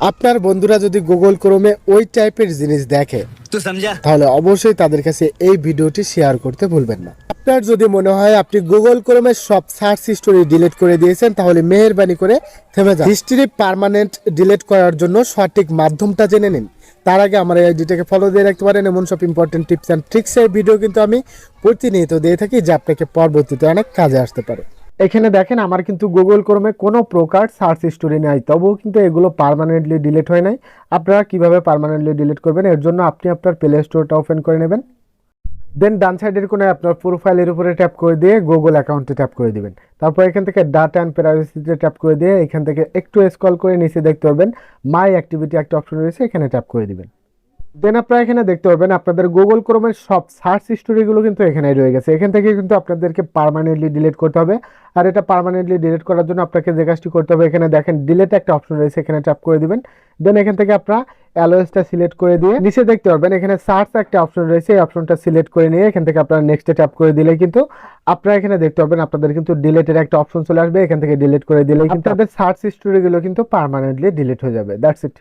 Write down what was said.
আপনার বন্ধুরা যদি গুগল ক্রোমে ওই টাইপের জিনিস দেখে तू समझा। তাহলে অবশ্যই তাদের কাছে এই ভিডিওটি শেয়ার করতে ভুলবেন না। আপনার যদি মনে হয় আপনি গুগল ক্রোমের সব সার্চ হিস্টোরি ডিলিট করে দিয়েছেন তাহলে মেহেরবানি করে থেমে যান। হিস্ট্রি পার্মানেন্ট ডিলিট করার জন্য সঠিক মাধ্যমটা জেনে নিন। তার আগে আমার এই আইডিটাকে ফলো দিয়ে রাখতে পারেন। এমন সব ইম্পর্টেন্ট টিপস অ্যান্ড ট্রিক্সের ভিডিও কিন্তু আমি প্রতিনিয়ত দিয়ে থাকি, যা আপনাকে পরবর্তীতে অনেক কাজে আসতে পারে। এখানে দেখেন আমার কিন্তু গুগল ক্রোমে কোনো প্রকার সার্চ হিস্টোরি নাই, তবুও কিন্তু এগুলো পার্মানেন্টলি ডিলিট হয় নাই। আপনারা কিভাবে পার্মানেন্টলি ডিলিট করবেন, এর জন্য আপনি আপনার প্লে স্টোরটা ওপেন করে নেবেন। দেন ডান সাইডের কোণে আপনার প্রোফাইলের উপরে ট্যাপ করে দিয়ে গুগল অ্যাকাউন্টে ট্যাপ করে দিবেন। তারপর এখান থেকে ডাটা অ্যান্ড প্রাইভেসিতে ট্যাপ করে দিয়ে এখান থেকে একটু স্ক্রল করে নিচে দেখতে পারবেন মাই অ্যাক্টিভিটি একটা অপশন রয়েছে, এখানে ট্যাপ করে দিবেন। দেন আপনারা এখানে দেখতে পারবেন আপনাদের গুগল ক্রোমের সব সার্চ হিস্টোরিগুলো কিন্তু এখানেই রয়ে গেছে। এখান থেকে কিন্তু আপনাদেরকে পার্মানেন্টলি ডিলিট করতে হবে। আর এটা পার্মানেন্টলি ডিলিট করার জন্য আপনাকে যে কাজটি করতে হবে, এখানে দেখেন ডিলিট একটা অপশন রয়েছে, এখানে ট্যাপ করে দিবেন। দেন এখান থেকে আপনারা অ্যালোয়েসটা সিলেক্ট করে দিয়ে নিচে দেখতে পারবেন এখানে সার্চ একটা অপশন রয়েছে, এই অপশনটা সিলেক্ট করে নিয়ে এখান থেকে আপনারা নেক্সটে ট্যাপ করে দিলে কিন্তু আপনারা এখানে দেখতে পারবেন আপনাদের কিন্তু ডিলিটের একটা অপশন চলে আসবে। এখান থেকে ডিলিট করে দিলে কিন্তু আপনাদের সার্চ হিস্টোরিগুলো কিন্তু পার্মানেন্টলি ডিলিট হয়ে যাবে। That's it.